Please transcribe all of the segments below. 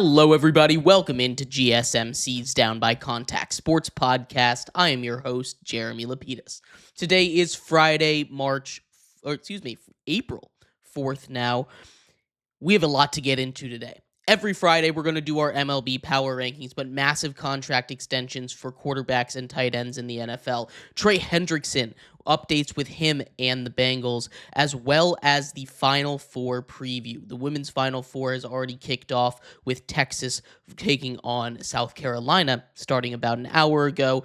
Hello, everybody. Welcome into GSMC's Down by Contact Sports Podcast. I am your host, Jeremy Lapidus. Today is Friday, April 4th now. We have a lot to get into today. Every Friday, we're going to do our MLB power rankings, but massive contract extensions for quarterbacks and tight ends in the NFL. Trey Hendrickson, updates with him and the Bengals, as well as the Final Four preview. The women's Final Four has already kicked off with Texas taking on South Carolina starting about an hour ago.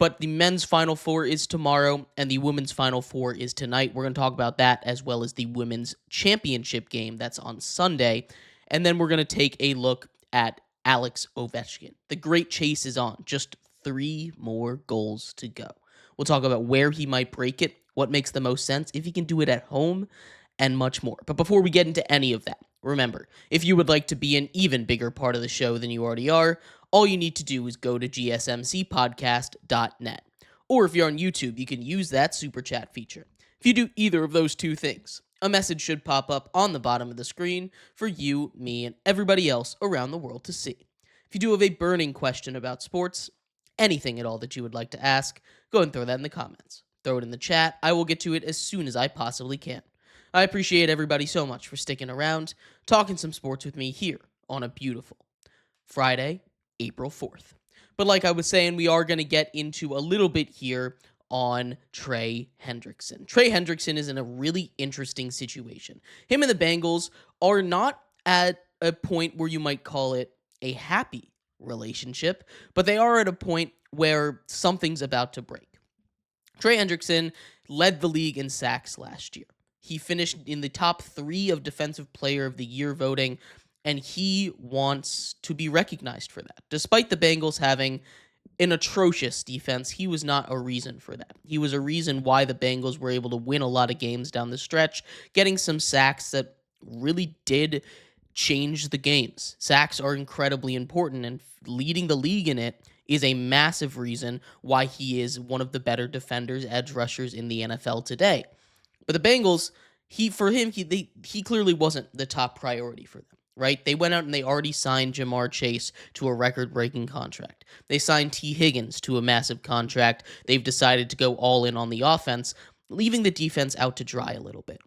But the men's Final Four is tomorrow, and the women's Final Four is tonight. We're going to talk about that, as well as the women's championship game that's on Sunday. And then we're going to take a look at Alex Ovechkin. The great chase is on. Just 3 more goals to go. We'll talk about where he might break it, what makes the most sense, if he can do it at home, and much more. But before we get into any of that, remember, if you would like to be an even bigger part of the show than you already are, all you need to do is go to gsmcpodcast.net. Or if you're on YouTube, you can use that super chat feature. If you do either of those two things, a message should pop up on the bottom of the screen for you, me, and everybody else around the world to see. If you do have a burning question about sports, anything at all that you would like to ask, go ahead and throw that in the comments. Throw it in the chat. I will get to it as soon as I possibly can. I appreciate everybody so much for sticking around, talking some sports with me here on a beautiful Friday, April 4th. But like I was saying, we are going to get into a little bit here on Trey Hendrickson. Trey Hendrickson is in a really interesting situation. Him and the Bengals are not at a point where you might call it a happy relationship, but they are at a point where something's about to break. Trey Hendrickson led the league in sacks last year. He finished in the top 3 of Defensive Player of the Year voting, and he wants to be recognized for that. Despite the Bengals having an atrocious defense, he was not a reason for that. He was a reason why the Bengals were able to win a lot of games down the stretch, getting some sacks that really did change the games. Sacks are incredibly important, and leading the league in it is a massive reason why he is one of the better defenders, edge rushers in the NFL today. But the Bengals, he clearly wasn't the top priority for them. Right? They went out and they already signed Jamar Chase to a record-breaking contract. They signed T. Higgins to a massive contract. They've decided to go all in on the offense, leaving the defense out to dry a little bit.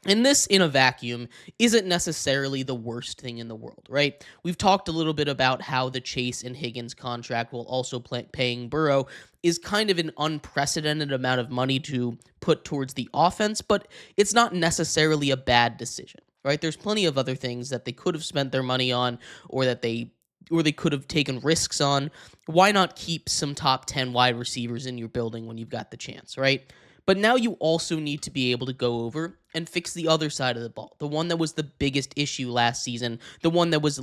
And this, in a vacuum, isn't necessarily the worst thing in the world, right? We've talked a little bit about how the Chase and Higgins contract, while also paying Burrow, is kind of an unprecedented amount of money to put towards the offense, but it's not necessarily a bad decision. Right? There's plenty of other things that they could have spent their money on, or they could have taken risks on. Why not keep some top 10 wide receivers in your building when you've got the chance, right? But now you also need to be able to go over and fix the other side of the ball, the one that was the biggest issue last season, the one that was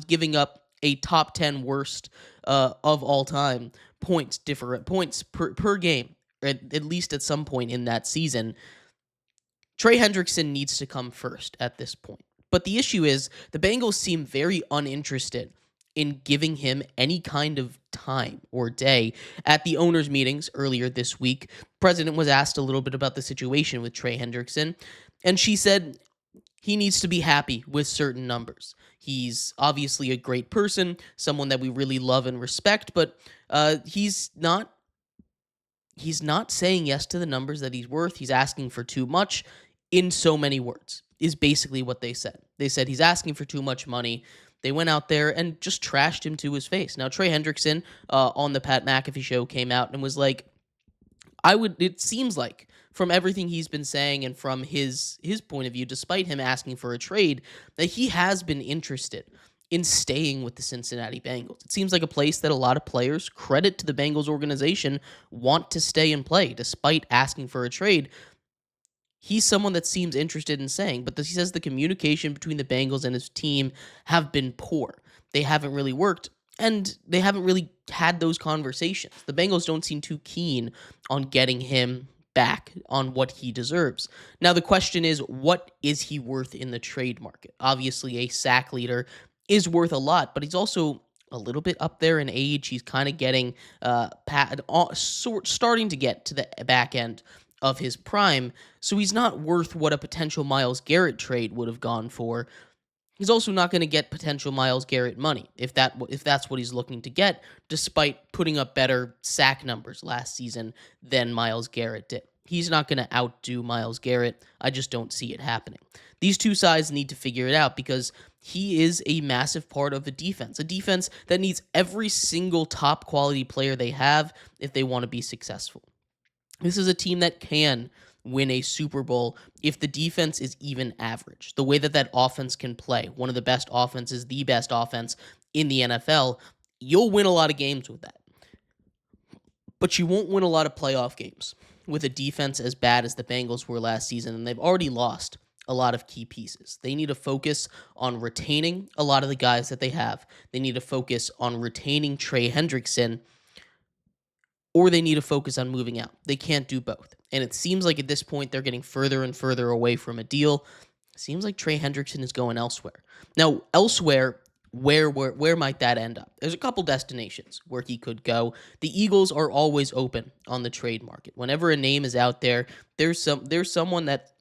giving up a top 10 worst of all time points per game, at least at some point in that season. Trey Hendrickson needs to come first at this point. But the issue is the Bengals seem very uninterested in giving him any kind of time or day. At the owners' meetings earlier this week, the president was asked a little bit about the situation with Trey Hendrickson, and she said he needs to be happy with certain numbers. He's obviously a great person, someone that we really love and respect, but he's not saying yes to the numbers that he's worth. He's asking for too much in so many words, is basically what they said. They said he's asking for too much money. They went out there and just trashed him to his face. Now, Trey Hendrickson on the Pat McAfee show came out and was like, it seems like from everything he's been saying and from his point of view, despite him asking for a trade, that he has been interested in staying with the Cincinnati Bengals. It seems like a place that a lot of players, credit to the Bengals organization, want to stay and play despite asking for a trade. He's someone that seems interested in staying, but he says the communication between the Bengals and his team have been poor. They haven't really worked, and they haven't really had those conversations. The Bengals don't seem too keen on getting him back on what he deserves. Now, the question is, what is he worth in the trade market? Obviously, a sack leader is worth a lot, but he's also a little bit up there in age. He's kind of getting starting to get to the back end of his prime, so he's not worth what a potential Myles Garrett trade would have gone for. He's also not going to get potential Myles Garrett money if that's what he's looking to get, despite putting up better sack numbers last season than Myles Garrett did. He's not going to outdo Myles Garrett. I just don't see it happening. These two sides need to figure it out because he is a massive part of a defense that needs every single top quality player they have if they want to be successful. This is a team that can win a Super Bowl if the defense is even average. The way that offense can play, one of the best offenses, the best offense in the NFL, you'll win a lot of games with that. But you won't win a lot of playoff games with a defense as bad as the Bengals were last season, and they've already lost a lot of key pieces. They need to focus on retaining a lot of the guys that they have. They need to focus on retaining Trey Hendrickson, or they need to focus on moving out. They can't do both. And it seems like at this point they're getting further and further away from a deal. It seems like Trey Hendrickson is going elsewhere. Now, elsewhere, where might that end up? There's a couple destinations where he could go. The Eagles are always open on the trade market. Whenever a name is out there, there's someone that's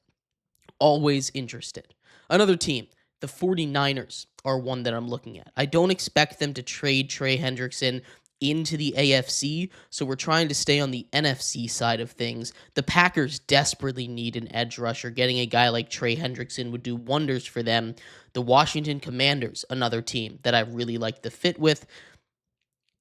always interested. Another team, the 49ers, are one that I'm looking at. I don't expect them to trade Trey Hendrickson into the AFC, so we're trying to stay on the NFC side of things. The Packers desperately need an edge rusher. Getting a guy like Trey Hendrickson would do wonders for them. The Washington Commanders, another team that I really like the fit with.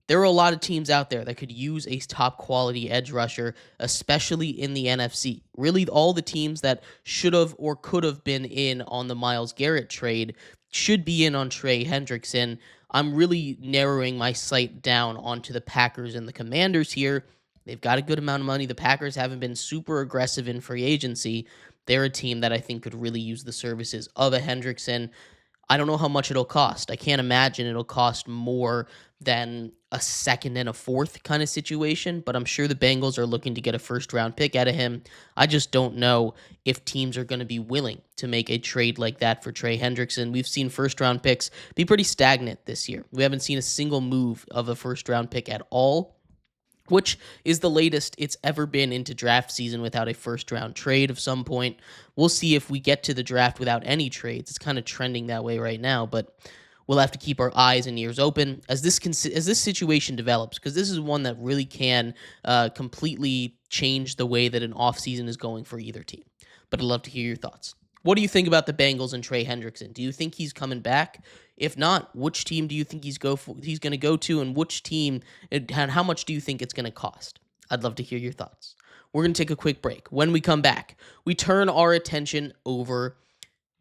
There are a lot of teams out there that could use a top quality edge rusher, especially in the NFC. Really, all the teams that should have or could have been in on the Myles Garrett trade should be in on Trey Hendrickson. I'm really narrowing my sight down onto the Packers and the Commanders here. They've got a good amount of money. The Packers haven't been super aggressive in free agency. They're a team that I think could really use the services of a Hendrickson. I don't know how much it'll cost. I can't imagine it'll cost more than a second and a fourth kind of situation, but I'm sure the Bengals are looking to get a first-round pick out of him. I just don't know if teams are going to be willing to make a trade like that for Trey Hendrickson. We've seen first-round picks be pretty stagnant this year. We haven't seen a single move of a first-round pick at all, which is the latest it's ever been into draft season without a first-round trade of some point. We'll see if we get to the draft without any trades. It's kind of trending that way right now, but we'll have to keep our eyes and ears open as this situation develops, because this is one that really can completely change the way that an offseason is going for either team. But I'd love to hear your thoughts. What do you think about the Bengals and Trey Hendrickson? Do you think he's coming back? If not, which team do you think he's going to go to, and which team, and how much do you think it's going to cost? I'd love to hear your thoughts. We're going to take a quick break. When we come back, we turn our attention over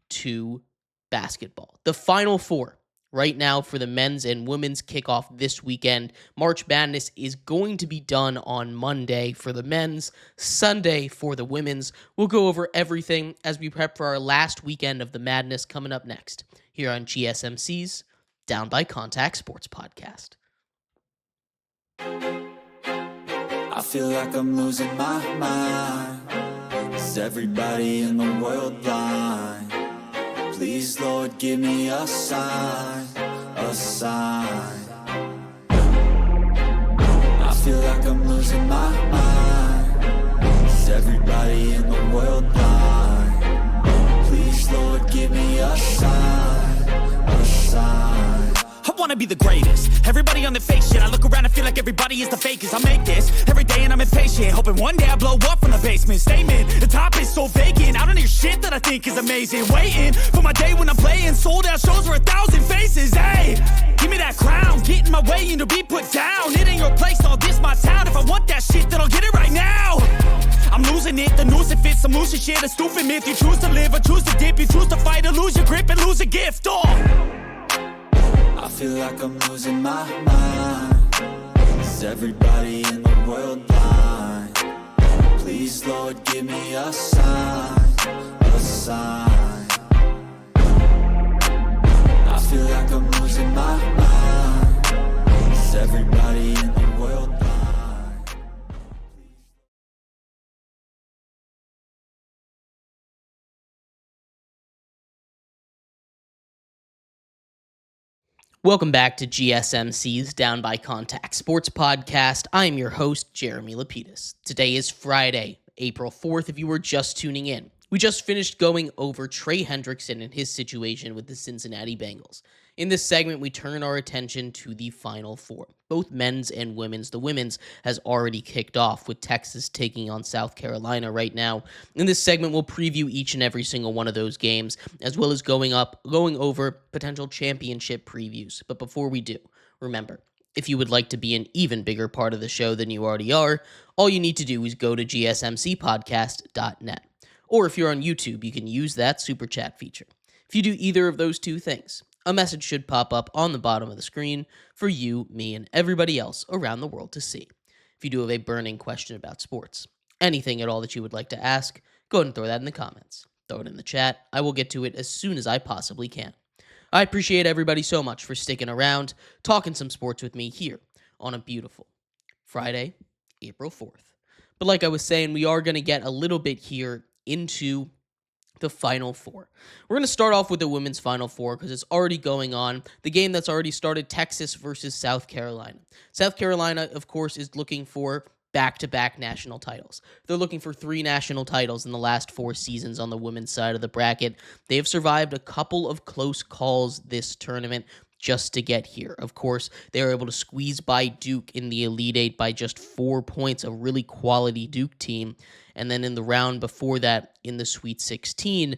to basketball. The Final Four right now for the men's and women's kickoff this weekend. March Madness is going to be done on Monday for the men's, Sunday for the women's. We'll go over everything as we prep for our last weekend of the madness coming up next here on GSMC's Down by Contact Sports Podcast. I feel like I'm losing my mind. Is everybody in the world blind? Please, Lord, give me a sign, a sign. I feel like I'm losing my mind. Is everybody in the world blind? Please, Lord, give me a sign, a sign. I wanna be the greatest. Everybody on the fake shit. I look around and feel like everybody is the fakest. I make this every day and I'm impatient, hoping one day I blow up from the basement. Statement, the top is so vacant. I don't hear shit that I think is amazing. Waiting for my day when I'm playing sold out shows for 1,000 faces. Hey, give me that crown, get in my way and to be put down. It ain't your place, all this my town. If I want that shit, then I'll get it right now. I'm losing it, the noose it fits, I'm losing shit. A stupid myth, you choose to live or choose to dip. You choose to fight or lose your grip and lose a gift. I feel like I'm losing my mind. Is everybody in the world blind? Please, Lord, give me a sign, a sign. I feel like I'm losing my mind. Is everybody in the world blind? Welcome back to GSMC's Down by Contact Sports Podcast. I am your host, Jeremy Lapidus. Today is Friday, April 4th, if you were just tuning in. We just finished going over Trey Hendrickson and his situation with the Cincinnati Bengals. In this segment, we turn our attention to the Final Four, both men's and women's. The women's has already kicked off with Texas taking on South Carolina right now. In this segment, we'll preview each and every single one of those games, as well as going over potential championship previews. But before we do, remember, if you would like to be an even bigger part of the show than you already are, all you need to do is go to gsmcpodcast.net. Or if you're on YouTube, you can use that super chat feature. If you do either of those two things, a message should pop up on the bottom of the screen for you, me, and everybody else around the world to see. If you do have a burning question about sports, anything at all that you would like to ask, go ahead and throw that in the comments. Throw it in the chat. I will get to it as soon as I possibly can. I appreciate everybody so much for sticking around, talking some sports with me here on a beautiful Friday, April 4th. But like I was saying, we are going to get a little bit here into the Final Four. We're going to start off with the women's Final Four because it's already going on. The game that's already started, Texas versus South Carolina. South Carolina, of course, is looking for back-to-back national titles. They're looking for 3 national titles in the last 4 seasons on the women's side of the bracket. They have survived a couple of close calls this tournament just to get here. Of course, they were able to squeeze by Duke in the Elite Eight by just 4 points, a really quality Duke team. And then in the round before that, in the Sweet 16,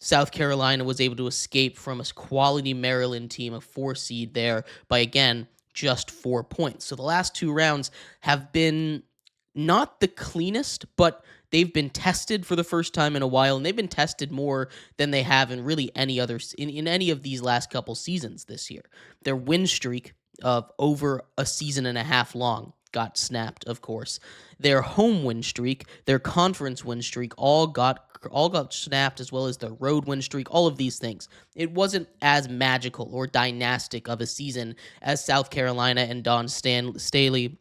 South Carolina was able to escape from a quality Maryland team, a 4 seed there, by, again, just 4 points. So the last 2 rounds have been not the cleanest, but they've been tested for the first time in a while, and they've been tested more than they have in really any other in any of these last couple seasons this year. Their win streak of over a season and a half long got snapped, of course. Their home win streak, their conference win streak, all got snapped, as well as their road win streak, all of these things. It wasn't as magical or dynastic of a season as South Carolina and Dawn Staley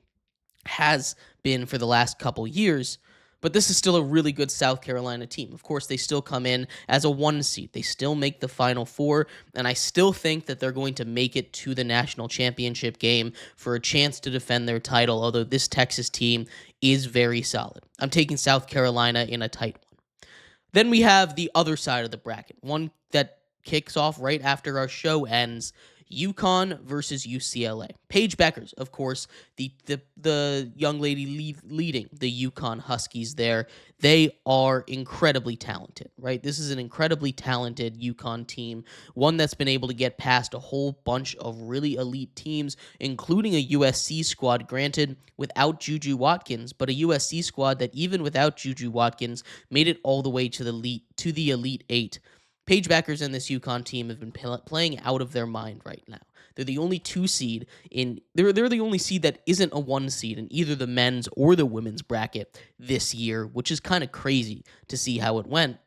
has been for the last couple years, but this is still a really good South Carolina team. Of course, they still come in as a 1 seed. They still make the Final Four, and I still think that they're going to make it to the national championship game for a chance to defend their title, although this Texas team is very solid. I'm taking South Carolina in a tight one. Then we have the other side of the bracket, one that kicks off right after our show ends, UConn versus UCLA. Paige Beckers, of course, the young lady leading the UConn Huskies there. They are incredibly talented, right? This is an incredibly talented UConn team, one that's been able to get past a whole bunch of really elite teams, including a USC squad, granted, without Juju Watkins, but a USC squad that even without Juju Watkins made it all the way to the Elite Eight. Paige Beckers and this UConn team have been playing out of their mind right now. They're the only 2 seed they're the only seed that isn't a 1 seed in either the men's or the women's bracket this year, which is kind of crazy to see how it went.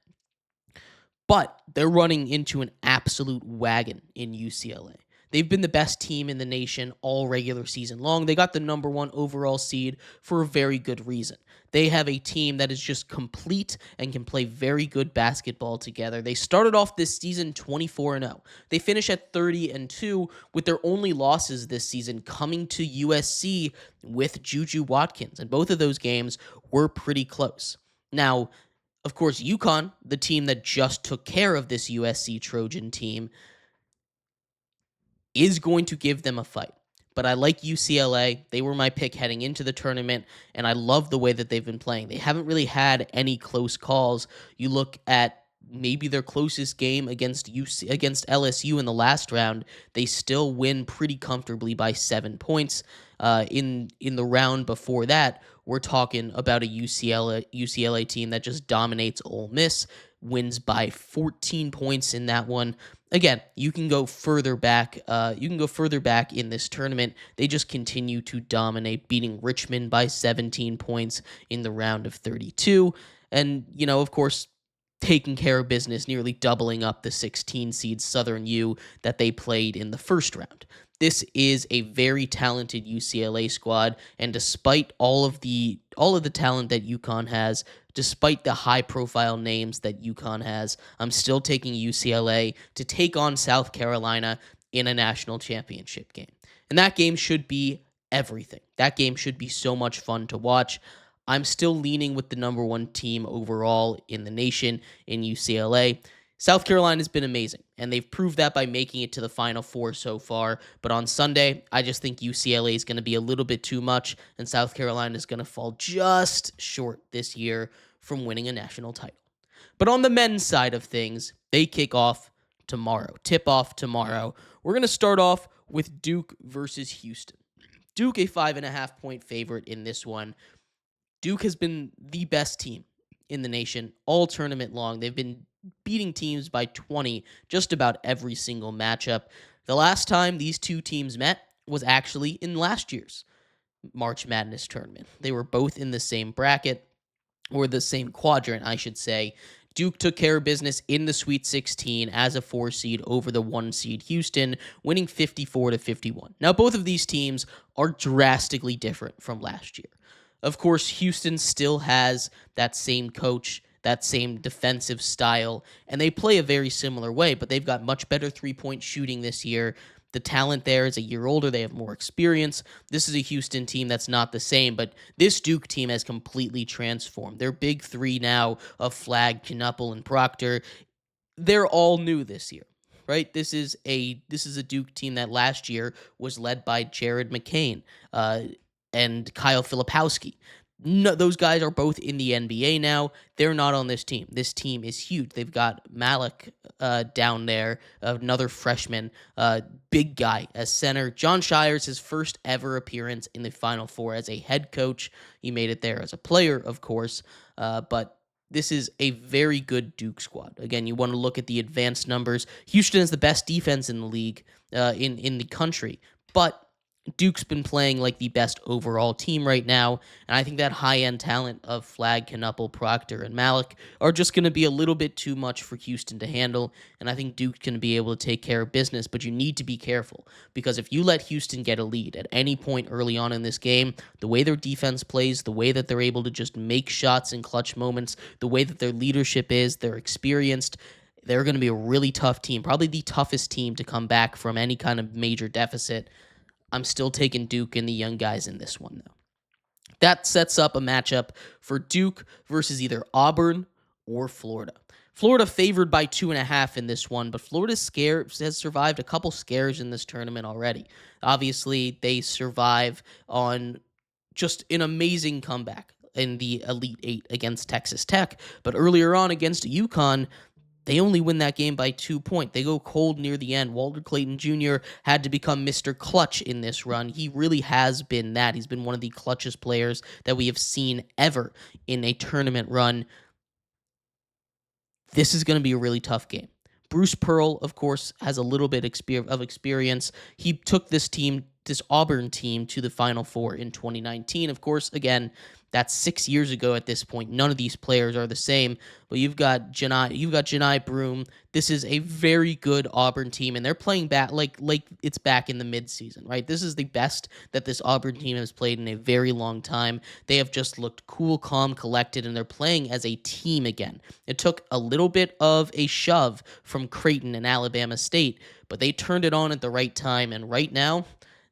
But they're running into an absolute wagon in UCLA. They've been the best team in the nation all regular season long. They got the number 1 overall seed for a very good reason. They have a team that is just complete and can play very good basketball together. They started off this season 24-0. They finish at 30-2 with their only losses this season coming to USC with Juju Watkins. And both of those games were pretty close. Now, of course, UConn, the team that just took care of this USC Trojan team, is going to give them a fight. But I like UCLA. They were my pick heading into the tournament, and I love the way that they've been playing. They haven't really had any close calls. You look at maybe their closest game against LSU in the last round, they still win pretty comfortably by 7 points. In the round before that, we're talking about a UCLA team that just dominates Ole Miss, wins by 14 points in that one. Again, you can go further back. In this tournament. They just continue to dominate, beating Richmond by 17 points in the round of 32. And, of course, taking care of business, nearly doubling up the 16 seed Southern U that they played in the first round. This is a very talented UCLA squad, and despite all of the talent that UConn has, despite the high-profile names that UConn has, I'm still taking UCLA to take on South Carolina in a national championship game. And that game should be everything. That game should be so much fun to watch. I'm still leaning with the number one team overall in the nation in UCLA. South Carolina has been amazing, and they've proved that by making it to the Final Four so far. But on Sunday, I just think UCLA is going to be a little bit too much, and South Carolina is going to fall just short this year from winning a national title. But on the men's side of things, they kick off tomorrow. Tip off tomorrow. We're going to start off with Duke versus Houston. Duke, a 5.5-point favorite in this one. Duke has been the best team in the nation all tournament long. They've been beating teams by 20 just about every single matchup. The last time these two teams met was actually in last year's March Madness tournament. They were both in the same bracket, or the same quadrant, I should say. Duke took care of business in the Sweet 16 as a 4 seed over the 1 seed Houston, winning 54-51. Now, both of these teams are drastically different from last year. Of course, Houston still has that same coach, that same defensive style, and they play a very similar way, but they've got much better three-point shooting this year. The talent there is a year older. They have more experience. This is a Houston team that's not the same, but this Duke team has completely transformed. Their big three now of Flagg, Knuppel, and Proctor, they're all new this year, right? This is a Duke team that last year was led by Jared McCain and Kyle Filipowski. No, those guys are both in the NBA now. They're not on this team. This team is huge. They've got Malik down there, another freshman, big guy as center. John Shires, his first ever appearance in the Final Four as a head coach. He made it there as a player, of course, but this is a very good Duke squad. Again, you want to look at the advanced numbers. Houston is the best defense in the league, in the country, but Duke's been playing like the best overall team right now, and I think that high-end talent of Flagg, Knuppel, Proctor, and Malik are just going to be a little bit too much for Houston to handle, and I think Duke's going to be able to take care of business, but you need to be careful, because if you let Houston get a lead at any point early on in this game, the way their defense plays, the way that they're able to just make shots in clutch moments, the way that their leadership is, they're experienced, they're going to be a really tough team, probably the toughest team to come back from any kind of major deficit. I'm still taking Duke and the young guys in this one, though. That sets up a matchup for Duke versus either Auburn or Florida. Florida favored by 2.5 in this one, but Florida has survived a couple scares in this tournament already. Obviously, they survive on just an amazing comeback in the Elite Eight against Texas Tech, but earlier on against UConn, they only win that game by 2 points. They go cold near the end. Walter Clayton Jr. had to become Mr. Clutch in this run. He really has been that. He's been one of the clutchest players that we have seen ever in a tournament run. This is going to be a really tough game. Bruce Pearl, of course, has a little bit of experience. He took this Auburn team to the Final Four in 2019. Of course, again, that's 6 years ago at this point. None of these players are the same, but you've got Janai Broome. This is a very good Auburn team, and they're playing back like it's back in the midseason, right? This is the best that this Auburn team has played in a very long time. They have just looked cool, calm, collected, and they're playing as a team again. It took a little bit of a shove from Creighton and Alabama State, but they turned it on at the right time, and right now,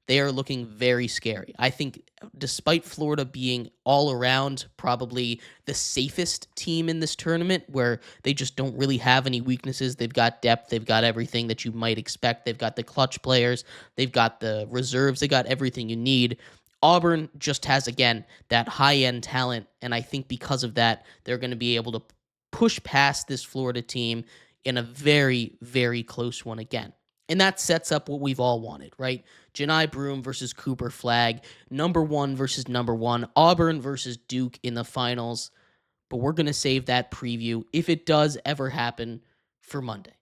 they are looking very scary. I think despite Florida being all around probably the safest team in this tournament, where they just don't really have any weaknesses, they've got depth, they've got everything that you might expect, they've got the clutch players, they've got the reserves, they got everything you need. Auburn just has, again, that high-end talent, and I think because of that, they're going to be able to push past this Florida team in a very, very close one again. And that sets up what we've all wanted, right? Janai Broome versus Cooper Flagg, number one versus number one, Auburn versus Duke in the finals. But we're going to save that preview, if it does ever happen, for Monday.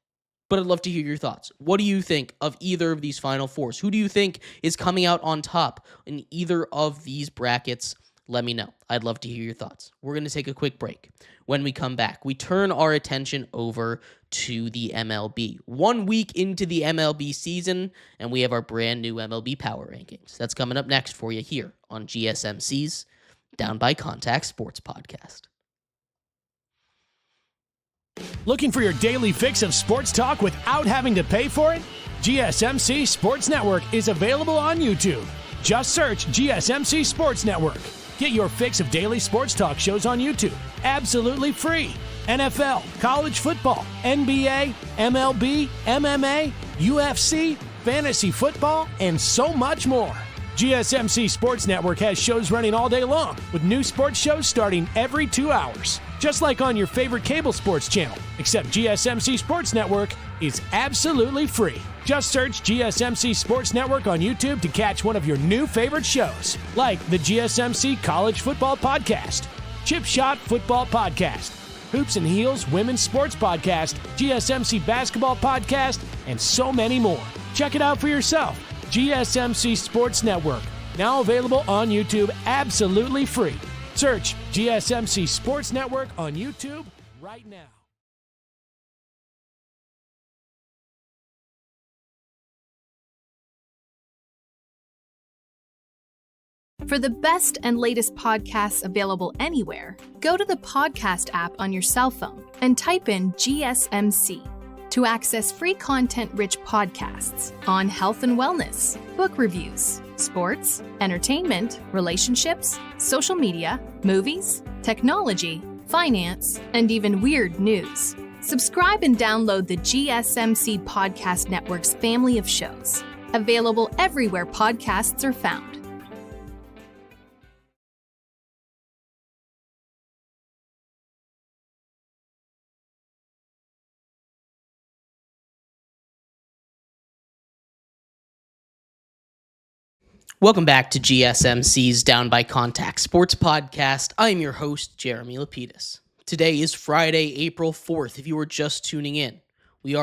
But I'd love to hear your thoughts. What do you think of either of these Final Fours? Who do you think is coming out on top in either of these brackets? Let me know. I'd love to hear your thoughts. We're going to take a quick break. When we come back, we turn our attention over to the MLB. 1 week into the MLB season, and we have our brand new MLB Power Rankings. That's coming up next for you here on GSMC's Down by Contact Sports Podcast. Looking for your daily fix of sports talk without having to pay for it? GSMC Sports Network is available on YouTube. Just search GSMC Sports Network. Get your fix of daily sports talk shows on YouTube, absolutely free. NFL, college football, NBA, MLB, MMA, UFC, fantasy football, and so much more. GSMC Sports Network has shows running all day long, with new sports shows starting every 2 hours. Just like on your favorite cable sports channel, except GSMC Sports Network is absolutely free. Just search GSMC Sports Network on YouTube to catch one of your new favorite shows, like the GSMC College Football Podcast, Chip Shot Football Podcast, Hoops and Heels Women's Sports Podcast, GSMC Basketball Podcast, and so many more. Check it out for yourself. GSMC Sports Network, now available on YouTube absolutely free. Search GSMC Sports Network on YouTube right now. For the best and latest podcasts available anywhere, go to the podcast app on your cell phone and type in GSMC to access free content-rich podcasts on health and wellness, book reviews, sports, entertainment, relationships, social media, movies, technology, finance, and even weird news. Subscribe and download the GSMC Podcast Network's family of shows, available everywhere podcasts are found. Welcome back to GSMC's Down by Contact Sports Podcast. I am your host, Jeremy Lapidus. Today is Friday, April 4th, if you were just tuning in. We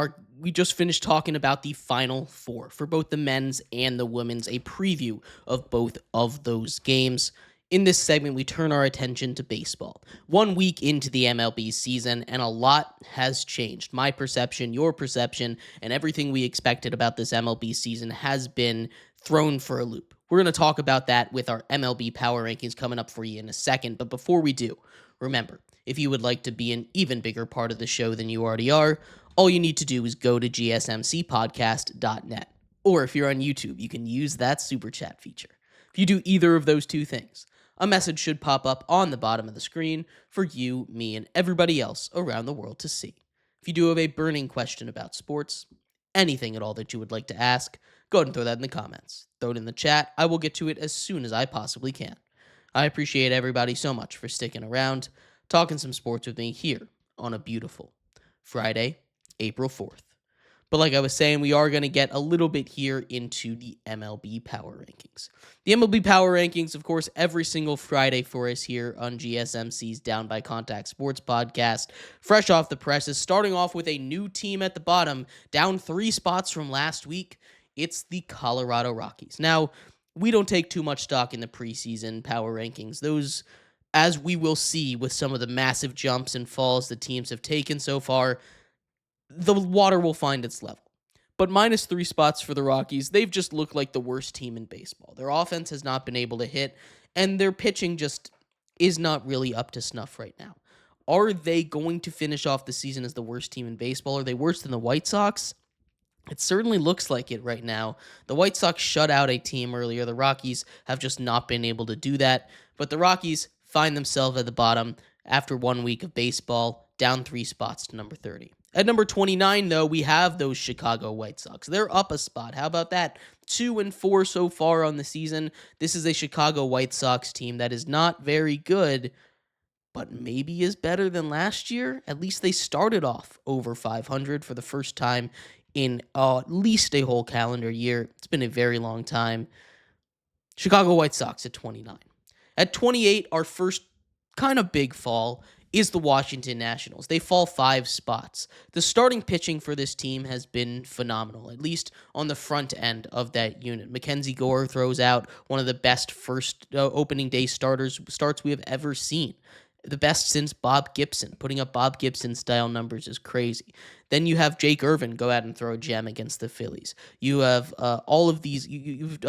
just finished talking about the Final Four for both the men's and the women's, a preview of both of those games. In this segment, we turn our attention to baseball. 1 week into the MLB season, and a lot has changed. My perception, your perception, and everything we expected about this MLB season has been thrown for a loop. We're going to talk about that with our MLB Power Rankings coming up for you in a second. But before we do, remember, if you would like to be an even bigger part of the show than you already are, all you need to do is go to gsmcpodcast.net. Or if you're on YouTube, you can use that super chat feature. If you do either of those two things, a message should pop up on the bottom of the screen for you, me, and everybody else around the world to see. If you do have a burning question about sports, anything at all that you would like to ask, go ahead and throw that in the comments. Throw it in the chat. I will get to it as soon as I possibly can. I appreciate everybody so much for sticking around, talking some sports with me here on a beautiful Friday, April 4th. But like I was saying, we are going to get a little bit here into the MLB Power Rankings. The MLB Power Rankings, of course, every single Friday for us here on GSMC's Down by Contact Sports Podcast. Fresh off the presses, starting off with a new team at the bottom, down 3 spots from last week. It's the Colorado Rockies. Now, we don't take too much stock in the preseason power rankings. Those, as we will see with some of the massive jumps and falls the teams have taken so far, the water will find its level. But minus 3 spots for the Rockies, they've just looked like the worst team in baseball. Their offense has not been able to hit, and their pitching just is not really up to snuff right now. Are they going to finish off the season as the worst team in baseball? Are they worse than the White Sox? It certainly looks like it right now. The White Sox shut out a team earlier. The Rockies have just not been able to do that. But the Rockies find themselves at the bottom after 1 week of baseball, down 3 spots to number 30. At number 29, though, we have those Chicago White Sox. They're up a spot. How about that? 2-4 so far on the season. This is a Chicago White Sox team that is not very good, but maybe is better than last year. At least they started off over 500 for the first time in at least a whole calendar year. It's been a very long time. Chicago White Sox at 29. At 28, our first kind of big fall is the Washington Nationals. They fall 5 spots. The starting pitching for this team has been phenomenal, at least on the front end of that unit. Mackenzie Gore throws out one of the best first opening day starts we have ever seen. The best since Bob Gibson. Putting up Bob Gibson-style numbers is crazy. Then you have Jake Irvin go out and throw a gem against the Phillies. You have all of these. You've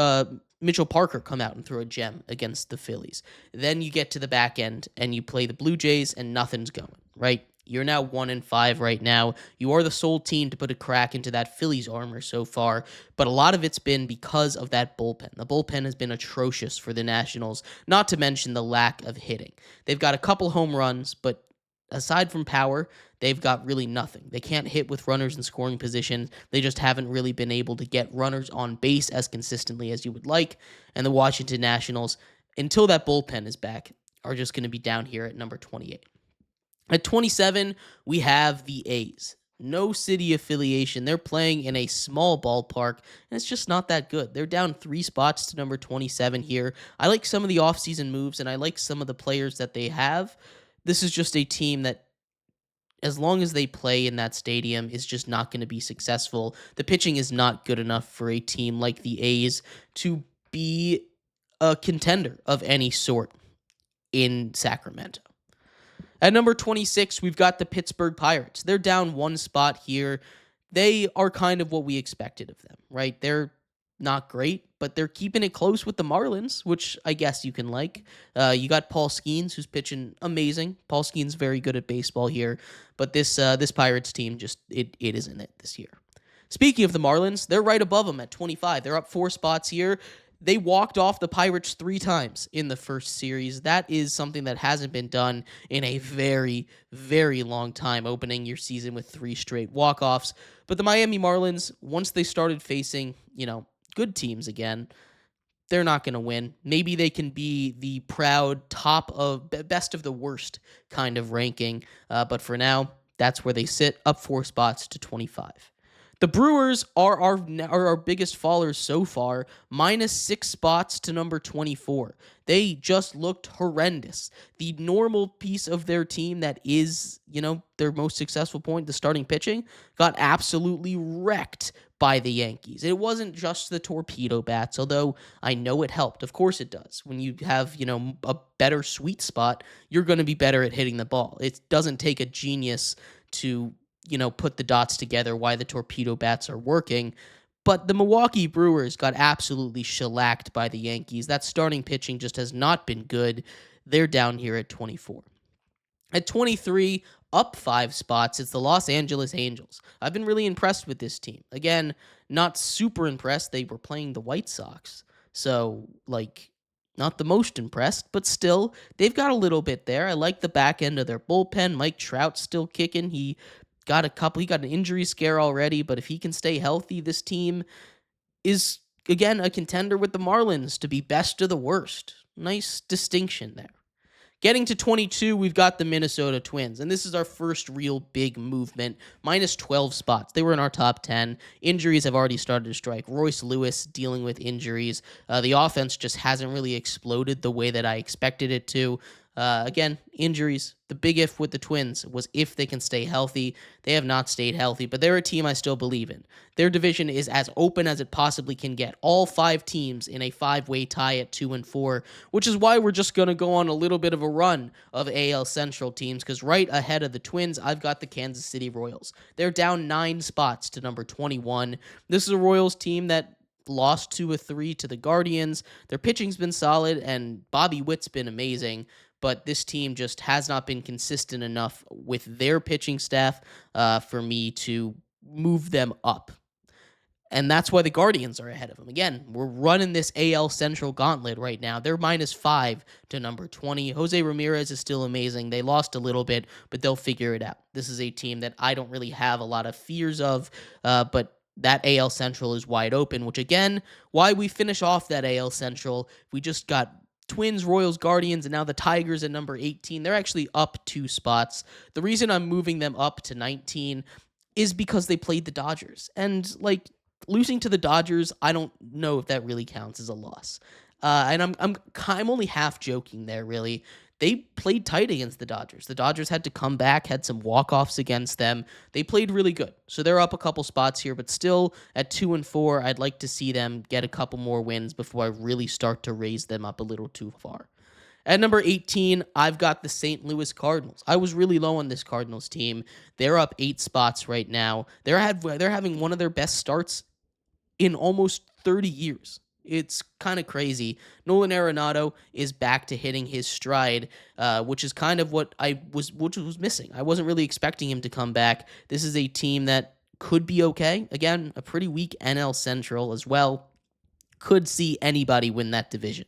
Mitchell Parker come out and throw a gem against the Phillies. Then you get to the back end and you play the Blue Jays and nothing's going, right? You're now 1-5 right now. You are the sole team to put a crack into that Phillies armor so far, but a lot of it's been because of that bullpen. The bullpen has been atrocious for the Nationals, not to mention the lack of hitting. They've got a couple home runs, but aside from power, they've got really nothing. They can't hit with runners in scoring position. They just haven't really been able to get runners on base as consistently as you would like. And the Washington Nationals, until that bullpen is back, are just going to be down here at number 28. At 27, we have the A's. No city affiliation. They're playing in a small ballpark, and it's just not that good. They're down 3 spots to number 27 here. I like some of the offseason moves, and I like some of the players that they have. This is just a team that, as long as they play in that stadium, is just not going to be successful. The pitching is not good enough for a team like the A's to be a contender of any sort in Sacramento. At number 26, we've got the Pittsburgh Pirates. They're down 1 spot here. They are kind of what we expected of them, right? They're not great, but they're keeping it close with the Marlins, which I guess you can like. You got Paul Skeens, who's pitching amazing. Paul Skeens very good at baseball here, but this Pirates team just it isn't it this year. Speaking of the Marlins, they're right above them at 25. They're up 4 spots here. They walked off the Pirates 3 times in the first series. That is something that hasn't been done in a very, very long time, opening your season with 3 straight walk-offs. But the Miami Marlins, once they started facing, good teams again, they're not going to win. Maybe they can be the proud top of best of the worst kind of ranking. But for now, that's where they sit, up 4 spots to 25. The Brewers are our biggest fallers so far, minus 6 spots to number 24. They just looked horrendous. The normal piece of their team that is, their most successful point, the starting pitching, got absolutely wrecked by the Yankees. It wasn't just the torpedo bats, although I know it helped. Of course it does. When you have, a better sweet spot, you're going to be better at hitting the ball. It doesn't take a genius to put the dots together why the torpedo bats are working. But the Milwaukee Brewers got absolutely shellacked by the Yankees. That starting pitching just has not been good. They're down here at 24. At 23, up 5 spots, it's the Los Angeles Angels. I've been really impressed with this team. Again, not super impressed. They were playing the White Sox. So, not the most impressed, but still, they've got a little bit there. I like the back end of their bullpen. Mike Trout's still kicking. He got an injury scare already, but if he can stay healthy, this team is, again, a contender with the Marlins to be best of the worst. Nice distinction there. Getting to 22, we've got the Minnesota Twins, and this is our first real big movement, minus 12 spots. They were in our top 10. Injuries have already started to strike. Royce Lewis dealing with injuries. The offense just hasn't really exploded the way that I expected it to. Again, injuries. The big if with the Twins was if they can stay healthy. They have not stayed healthy, but they're a team I still believe in. Their division is as open as it possibly can get. All 5 teams in a 5-way tie at 2-4, which is why we're just going to go on a little bit of a run of AL Central teams, because right ahead of the Twins, I've got the Kansas City Royals. They're down 9 spots to number 21. This is a Royals team that lost 2-3 to the Guardians. Their pitching's been solid, and Bobby Witt's been amazing. But this team just has not been consistent enough with their pitching staff for me to move them up. And that's why the Guardians are ahead of them. Again, we're running this AL Central gauntlet right now. They're minus 5 to number 20. Jose Ramirez is still amazing. They lost a little bit, but they'll figure it out. This is a team that I don't really have a lot of fears of, but that AL Central is wide open, which again, why we finish off that AL Central, we just got Twins, Royals, Guardians, and now the Tigers at number 18. They're actually up 2 spots. The reason I'm moving them up to 19 is because they played the Dodgers. And, losing to the Dodgers, I don't know if that really counts as a loss. And I'm only half joking there, really. They played tight against the Dodgers. The Dodgers had to come back, had some walk-offs against them. They played really good. So they're up a couple spots here, but still at 2-4, I'd like to see them get a couple more wins before I really start to raise them up a little too far. At number 18, I've got the St. Louis Cardinals. I was really low on this Cardinals team. They're up 8 spots right now. They're having one of their best starts in almost 30 years. It's kind of crazy. Nolan Arenado is back to hitting his stride, which is kind of what which was missing. I wasn't really expecting him to come back. This is a team that could be okay. Again, a pretty weak NL Central as well. Could see anybody win that division.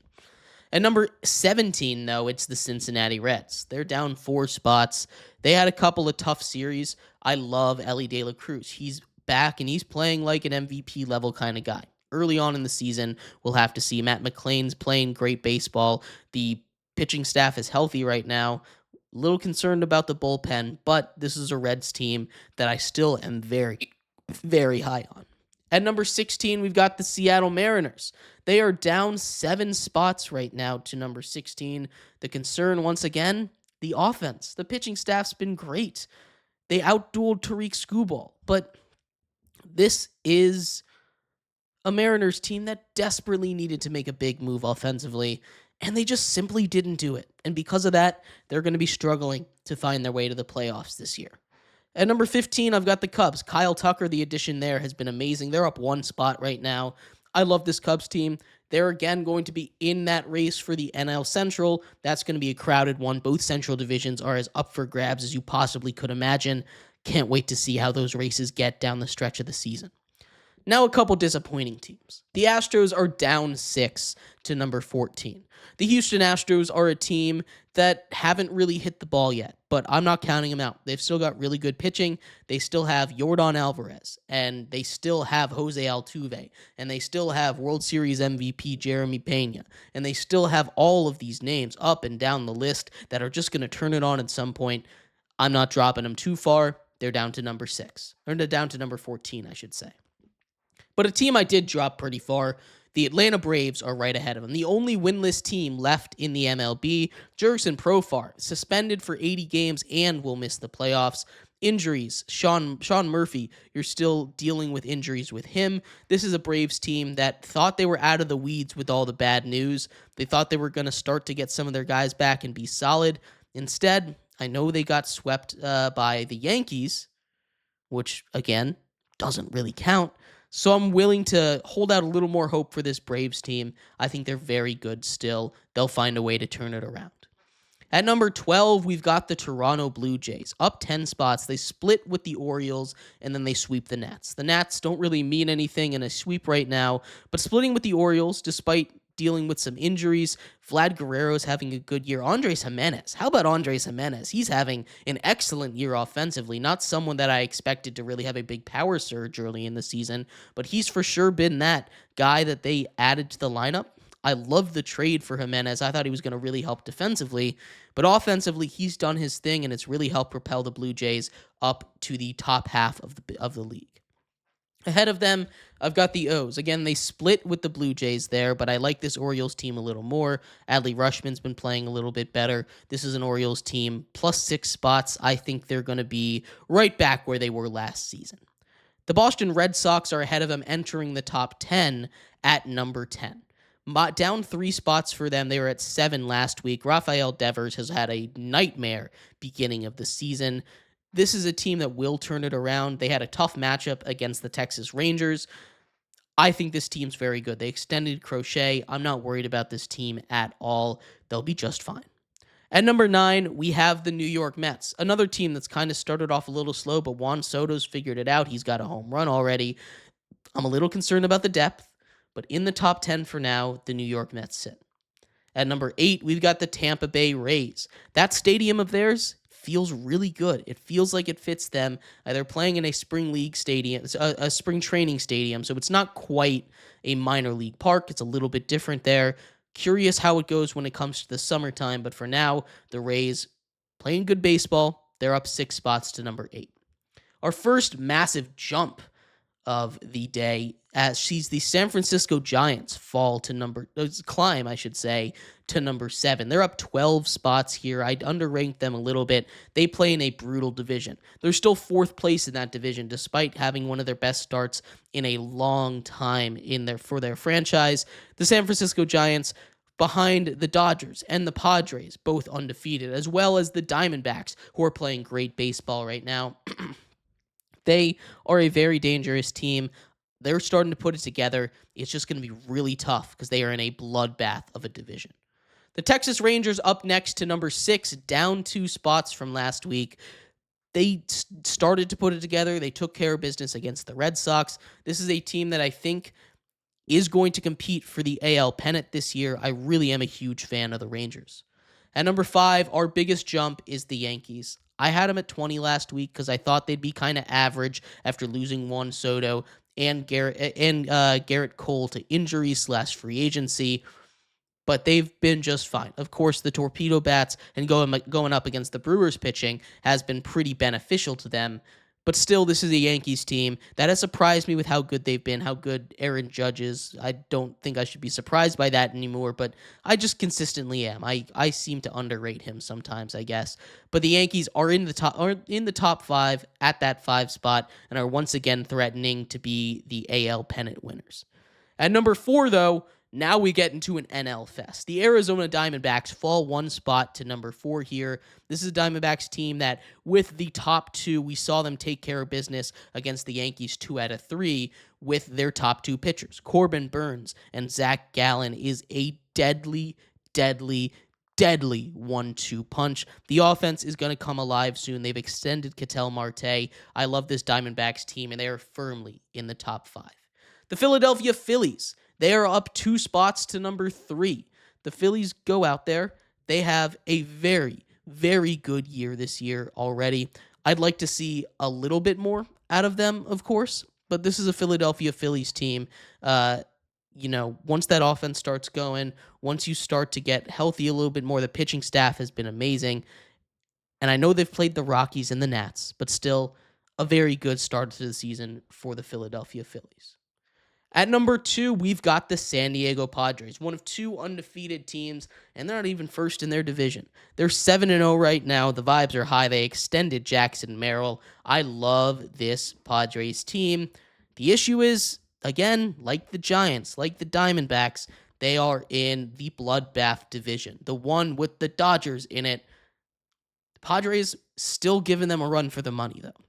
At number 17, though, it's the Cincinnati Reds. They're down 4 spots. They had a couple of tough series. I love Ellie De La Cruz. He's back, and he's playing like an MVP level kind of guy. Early on in the season, we'll have to see. Matt McClain's playing great baseball. The pitching staff is healthy right now. A little concerned about the bullpen, but this is a Reds team that I still am very, very high on. At number 16, we've got the Seattle Mariners. They are down 7 spots right now to number 16. The concern, once again, the offense. The pitching staff's been great. They outdueled Tariq Skubal, but this is a Mariners team that desperately needed to make a big move offensively, and they just simply didn't do it. And because of that, they're going to be struggling to find their way to the playoffs this year. At number 15, I've got the Cubs. Kyle Tucker, the addition there, has been amazing. They're up 1 spot right now. I love this Cubs team. They're again going to be in that race for the NL Central. That's going to be a crowded one. Both Central divisions are as up for grabs as you possibly could imagine. Can't wait to see how those races get down the stretch of the season. Now a couple disappointing teams. The Astros are down 6 to number 14. The Houston Astros are a team that haven't really hit the ball yet, but I'm not counting them out. They've still got really good pitching. They still have Yordan Alvarez, and they still have Jose Altuve, and they still have World Series MVP Jeremy Pena, and they still have all of these names up and down the list that are just going to turn it on at some point. I'm not dropping them too far. They're down to number 6, or down to number 14, I should say. But a team I did drop pretty far, the Atlanta Braves, are right ahead of them. The only winless team left in the MLB, Jurickson Profar, suspended for 80 games and will miss the playoffs. Injuries, Sean Murphy, you're still dealing with injuries with him. This is a Braves team that thought they were out of the weeds with all the bad news. They thought they were going to start to get some of their guys back and be solid. Instead, I know they got swept by the Yankees, which, again, doesn't really count. So I'm willing to hold out a little more hope for this Braves team. I think they're very good still. They'll find a way to turn it around. At number 12, we've got the Toronto Blue Jays. Up 10 spots. They split with the Orioles, and then they sweep the Nats. The Nats don't really mean anything in a sweep right now, but splitting with the Orioles, despite dealing with some injuries, Vlad Guerrero's having a good year. Andres Jimenez. How about Andres Jimenez? He's having an excellent year offensively. Not someone that I expected to really have a big power surge early in the season, but he's for sure been that guy that they added to the lineup. I love the trade for Jimenez. I thought he was going to really help defensively, but offensively, he's done his thing, and it's really helped propel the Blue Jays up to the top half of the league. Ahead of them, I've got the O's. Again, they split with the Blue Jays there, but I like this Orioles team a little more. Adley Rutschman's been playing a little bit better. This is an Orioles team, plus 6 spots. I think they're going to be right back where they were last season. The Boston Red Sox are ahead of them, entering the top 10 at number 10. Down 3 spots for them. They were at 7 last week. Rafael Devers has had a nightmare beginning of the season. This is a team that will turn it around. They had a tough matchup against the Texas Rangers. I think this team's very good. They extended Crochet. I'm not worried about this team at all. They'll be just fine. At number 9, we have the New York Mets, another team that's kind of started off a little slow, but Juan Soto's figured it out. He's got a home run already. I'm a little concerned about the depth, but in the top 10 for now, the New York Mets sit. At number 8, we've got the Tampa Bay Rays. That stadium of theirs feels really good. It feels like it fits them. They're playing in a spring league stadium, a spring training stadium, so it's not quite a minor league park. It's a little bit different there. Curious how it goes when it comes to the summertime, but for now, the Rays playing good baseball. They're up 6 spots to number 8. Our first massive jump of the day as sees the San Francisco Giants climb to number 7. They're up 12 spots here. I'd underranked them a little bit. They play in a brutal division. They're still 4th place in that division, despite having one of their best starts in a long time for their franchise. The San Francisco Giants behind the Dodgers and the Padres, both undefeated, as well as the Diamondbacks, who are playing great baseball right now. They are a very dangerous team. they're starting to put it together. It's just going to be really tough because they are in a bloodbath of a division. The Texas Rangers up next to number 6, down 2 spots from last week. They started to put it together. They took care of business against the Red Sox. This is a team that I think is going to compete for the AL pennant this year. I really am a huge fan of the Rangers. At number 5, our biggest jump is the Yankees. I had them at 20 last week because I thought they'd be kind of average after losing Juan Soto and Garrett Cole to injury/free agency. But they've been just fine. Of course, the torpedo bats and going up against the Brewers pitching has been pretty beneficial to them. But still, this is a Yankees team that has surprised me with how good they've been, how good Aaron Judge is. I don't think I should be surprised by that anymore, but I just consistently am. I seem to underrate him sometimes, I guess. But the Yankees are in the top 5 at that 5 spot and are once again threatening to be the AL pennant winners. At number 4, though, now we get into an NL fest. The Arizona Diamondbacks fall 1 spot to number 4 here. This is a Diamondbacks team that, with the top 2, we saw them take care of business against the Yankees 2 out of 3 with their top 2 pitchers. Corbin Burnes and Zach Gallen is a deadly 1-2 punch. The offense is going to come alive soon. They've extended Ketel Marte. I love this Diamondbacks team, and they are firmly in the top 5. The Philadelphia Phillies. They are up 2 spots to number 3. The Phillies go out there. They have a very, very good year this year already. I'd like to see a little bit more out of them, of course, but this is a Philadelphia Phillies team. Once that offense starts going, once you start to get healthy a little bit more, the pitching staff has been amazing. And I know they've played the Rockies and the Nats, but still a very good start to the season for the Philadelphia Phillies. At number 2, we've got the San Diego Padres, one of 2 undefeated teams, and they're not even first in their division. They're 7-0 right now. The vibes are high. They extended Jackson Merrill. I love this Padres team. The issue is, again, like the Giants, like the Diamondbacks, they are in the bloodbath division, the one with the Dodgers in it. The Padres still giving them a run for the money, though.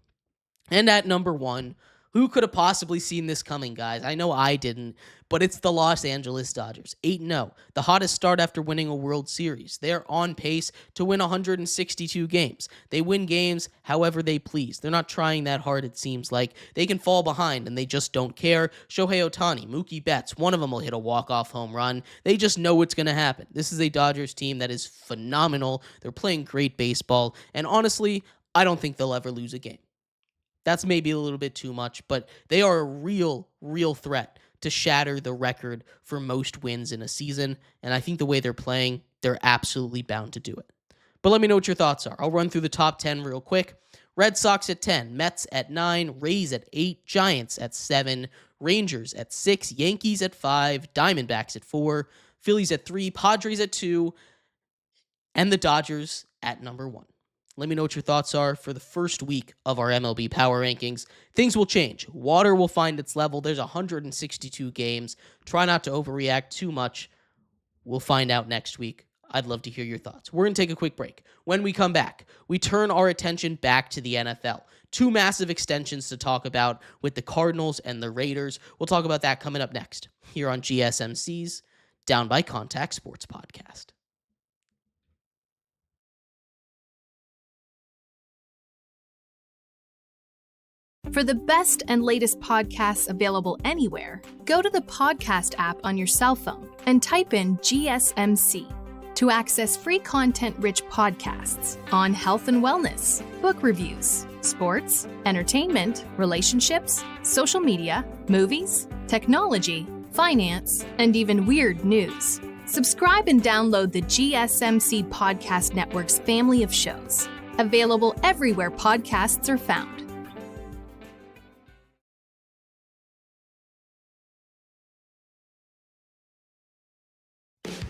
And at number 1, who could have possibly seen this coming, guys? I know I didn't, but it's the Los Angeles Dodgers. 8-0, the hottest start after winning a World Series. They're on pace to win 162 games. They win games however they please. They're not trying that hard, it seems like. They can fall behind, and they just don't care. Shohei Ohtani, Mookie Betts, one of them will hit a walk-off home run. They just know what's going to happen. This is a Dodgers team that is phenomenal. They're playing great baseball, and honestly, I don't think they'll ever lose a game. That's maybe a little bit too much, but they are a real threat to shatter the record for most wins in a season, and I think the way they're playing, they're absolutely bound to do it. But let me know what your thoughts are. I'll run through the top 10 real quick. Red Sox at 10, Mets at 9, Rays at 8, Giants at 7, Rangers at 6, Yankees at 5, Diamondbacks at 4, Phillies at 3, Padres at 2, and the Dodgers at number 1. Let me know what your thoughts are for the first week of our MLB Power Rankings. Things will change. Water will find its level. There's 162 games. Try not to overreact too much. We'll find out next week. I'd love to hear your thoughts. We're going to take a quick break. When we come back, we turn our attention back to the NFL. 2 massive extensions to talk about with the Cardinals and the Raiders. We'll talk about that coming up next here on GSMC's Down by Contact Sports Podcast. For the best and latest podcasts available anywhere, go to the podcast app on your cell phone and type in GSMC to access free content-rich podcasts on health and wellness, book reviews, sports, entertainment, relationships, social media, movies, technology, finance, and even weird news. Subscribe and download the GSMC Podcast Network's family of shows, available everywhere podcasts are found.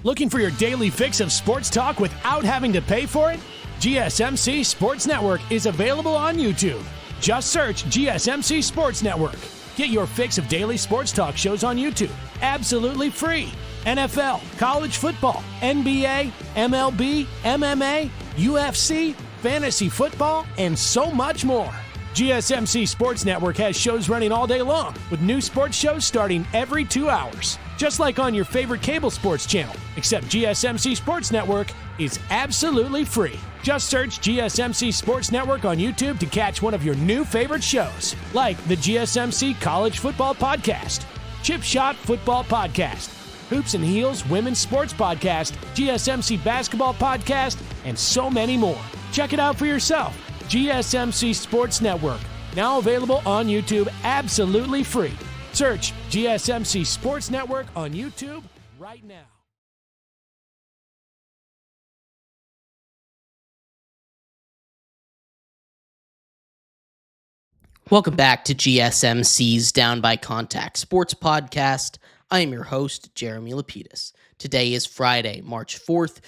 Looking for your daily fix of sports talk without having to pay for it? GSMC Sports Network is available on YouTube. Just search GSMC Sports Network. Get your fix of daily sports talk shows on YouTube, absolutely free. NFL, college football, NBA, MLB, MMA, UFC, fantasy football, and so much more. GSMC Sports Network has shows running all day long, with new sports shows starting every 2 hours. Just like on your favorite cable sports channel, except GSMC Sports Network is absolutely free. Just search GSMC Sports Network on YouTube to catch one of your new favorite shows, like the GSMC College Football Podcast, Chip Shot Football Podcast, Hoops and Heels Women's Sports Podcast, GSMC Basketball Podcast, and so many more. Check it out for yourself. GSMC Sports Network, now available on YouTube absolutely free. Search GSMC Sports Network on YouTube right now. Welcome back to GSMC's Down by Contact Sports Podcast. I am your host, Jeremy Lapidus. Today is Friday, March 4th,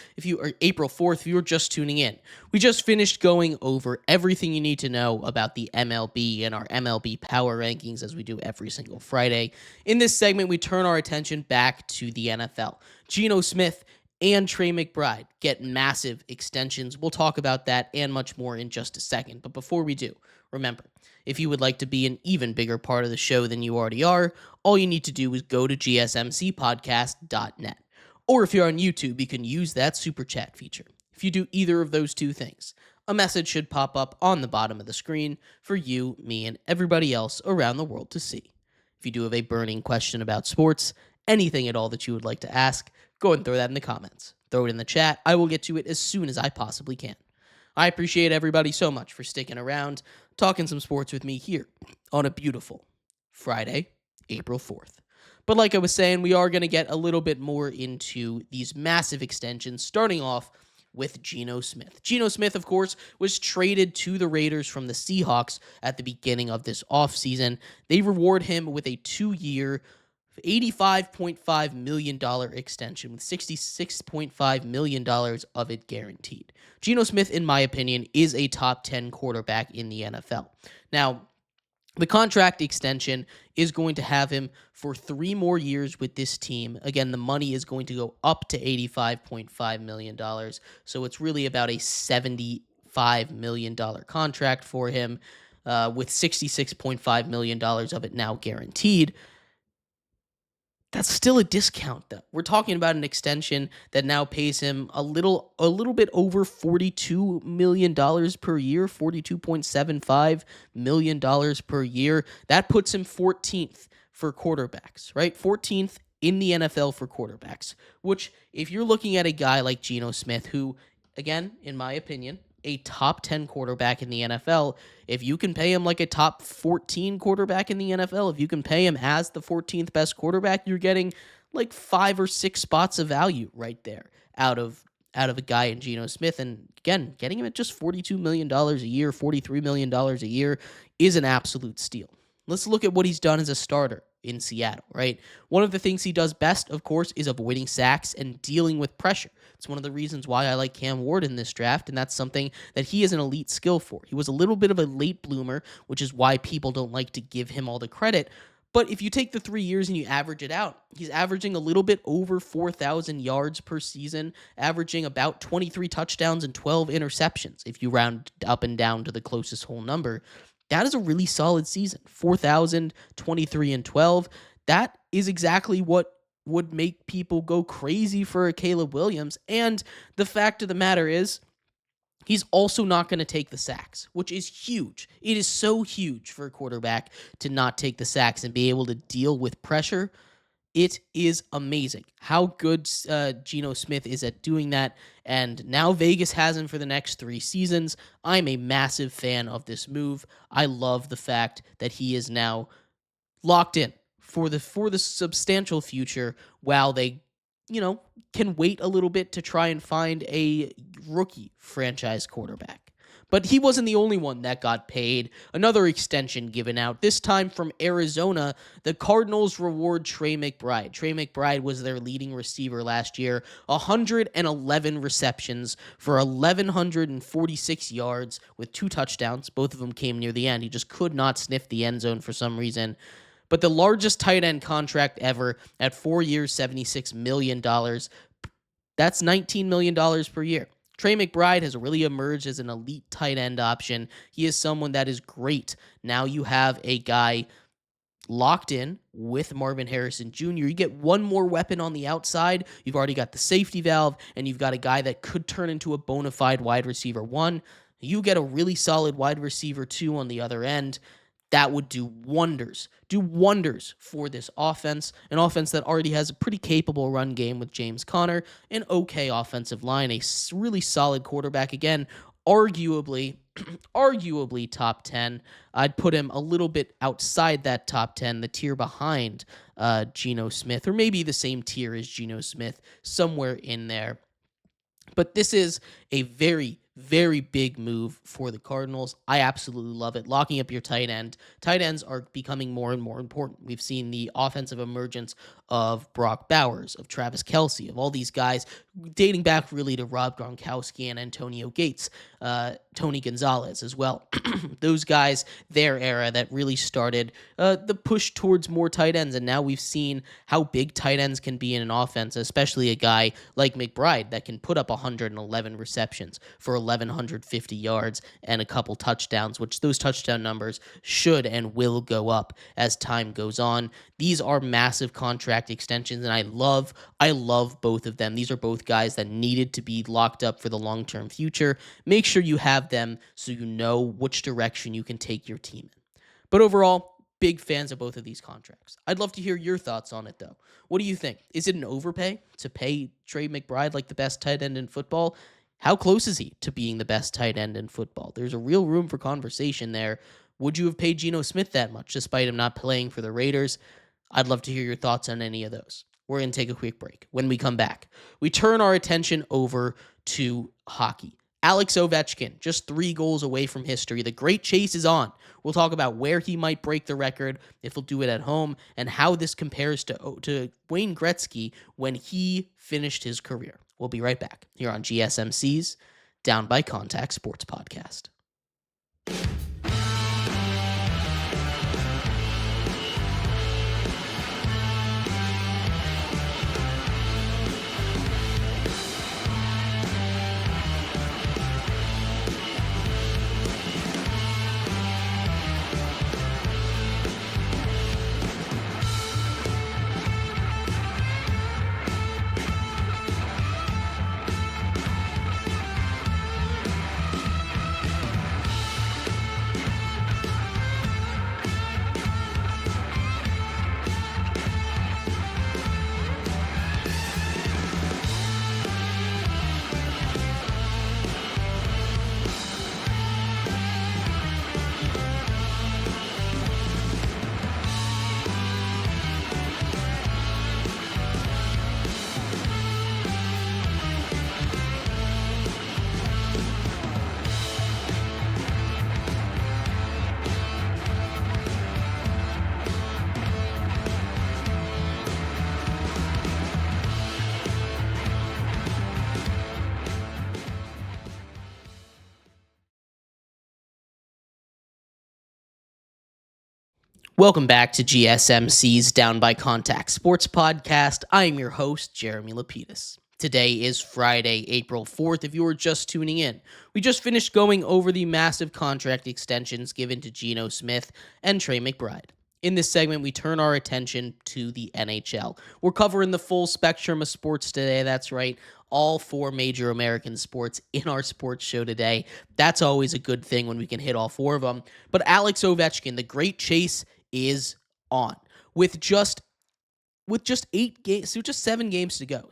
April 4th, if you were just tuning in. We just finished going over everything you need to know about the MLB and our MLB power rankings, as we do every single Friday. In this segment, we turn our attention back to the NFL. Geno Smith and Trey McBride get massive extensions. We'll talk about that and much more in just a second. But before we do, remember, if you would like to be an even bigger part of the show than you already are, all you need to do is go to gsmcpodcast.net. Or if you're on YouTube, you can use that super chat feature. If you do either of those two things, a message should pop up on the bottom of the screen for you, me, and everybody else around the world to see. If you do have a burning question about sports, anything at all that you would like to ask, go and throw that in the comments. Throw it in the chat. I will get to it as soon as I possibly can. I appreciate everybody so much for sticking around, talking some sports with me here on a beautiful Friday, April 4th. But like I was saying, we are going to get a little bit more into these massive extensions, starting off with Geno Smith. Geno Smith, of course, was traded to the Raiders from the Seahawks at the beginning of this offseason. They reward him with a 2-year, $85.5 million extension with $66.5 million of it guaranteed. Geno Smith, in my opinion, is a top 10 quarterback in the NFL. Now, the contract extension is going to have him for 3 more years with this team. Again, the money is going to go up to $85.5 million. So it's really about a $75 million contract for him, with $66.5 million of it now guaranteed. That's still a discount, though. We're talking about an extension that now pays him a little bit over $42 million per year, $42.75 million per year. That puts him 14th for quarterbacks, right? 14th in the NFL for quarterbacks, which if you're looking at a guy like Geno Smith, who, again, in my opinion, a top 10 quarterback in the NFL, if you can pay him like a top 14 quarterback in the NFL, if you can pay him as the 14th best quarterback, you're getting like 5 or 6 spots of value right there out of a guy in Geno Smith. And again, getting him at just $42 million a year, $43 million a year is an absolute steal. Let's look at what he's done as a starter in Seattle, right? One of the things he does best, of course, is avoiding sacks and dealing with pressure. It's one of the reasons why I like Cam Ward in this draft, and that's something that he has an elite skill for. He was a little bit of a late bloomer, which is why people don't like to give him all the credit. But if you take the 3 years and you average it out, he's averaging a little bit over 4,000 yards per season, averaging about 23 touchdowns and 12 interceptions, if you round up and down to the closest whole number. That is a really solid season. 4,000, 23, and 12. That is exactly what would make people go crazy for a Caleb Williams. And the fact of the matter is, he's also not going to take the sacks, which is huge. It is so huge for a quarterback to not take the sacks and be able to deal with pressure. It is amazing how good Geno Smith is at doing that, and now Vegas has him for the next 3 seasons. I'm a massive fan of this move. I love the fact that he is now locked in for the substantial future, while they, can wait a little bit to try and find a rookie franchise quarterback. But he wasn't the only one that got paid. Another extension given out, this time from Arizona. The Cardinals reward Trey McBride. Trey McBride was their leading receiver last year. 111 receptions for 1,146 yards with 2 touchdowns. Both of them came near the end. He just could not sniff the end zone for some reason. But the largest tight end contract ever at 4 years, $76 million. That's $19 million per year. Trey McBride has really emerged as an elite tight end option. He is someone that is great. Now you have a guy locked in with Marvin Harrison Jr. You get one more weapon on the outside. You've already got the safety valve, and you've got a guy that could turn into a bona fide wide receiver 1. You get a really solid wide receiver 2 on the other end. That would do wonders for this offense, an offense that already has a pretty capable run game with James Conner, an okay offensive line, a really solid quarterback. Again, arguably top 10. I'd put him a little bit outside that top 10, the tier behind Geno Smith, or maybe the same tier as Geno Smith, somewhere in there. But this is a very, very big move for the Cardinals. I absolutely love it. Locking up your tight end. Tight ends are becoming more and more important. We've seen the offensive emergence of Brock Bowers, of Travis Kelce, of all these guys dating back really to Rob Gronkowski and Antonio Gates, Tony Gonzalez as well. Those guys, their era that really started the push towards more tight ends. And now we've seen how big tight ends can be in an offense, especially a guy like McBride that can put up 111 receptions for 1,150 yards and a couple touchdowns, which those touchdown numbers should and will go up as time goes on. These are massive contract extensions, and I love both of them. These are both guys that needed to be locked up for the long-term future. Make sure you have them so you know which direction you can take your team in. But overall, big fans of both of these contracts. I'd love to hear your thoughts on it, though. What do you think? Is it an overpay to pay Trey McBride like the best tight end in football? How close is he to being the best tight end in football? There's a real room for conversation there. Would you have paid Geno Smith that much despite him not playing for the Raiders? I'd love to hear your thoughts on any of those. We're going to take a quick break. When we come back, we turn our attention over to hockey. Alex Ovechkin, just 3 goals away from history. The great chase is on. We'll talk about where he might break the record, if he'll do it at home, and how this compares to Wayne Gretzky when he finished his career. We'll be right back here on GSMC's Down by Contact Sports Podcast. Welcome back to GSMC's Down by Contact Sports Podcast. I am your host, Jeremy Lapidus. Today is Friday, April 4th, if you were just tuning in. We just finished going over the massive contract extensions given to Geno Smith and Trey McBride. In this segment, we turn our attention to the NHL. We're covering the full spectrum of sports today, that's right. All 4 major American sports in our sports show today. That's always a good thing when we can hit all 4 of them. But Alex Ovechkin, the great chase is on. With just 8 games, so just 7 games to go,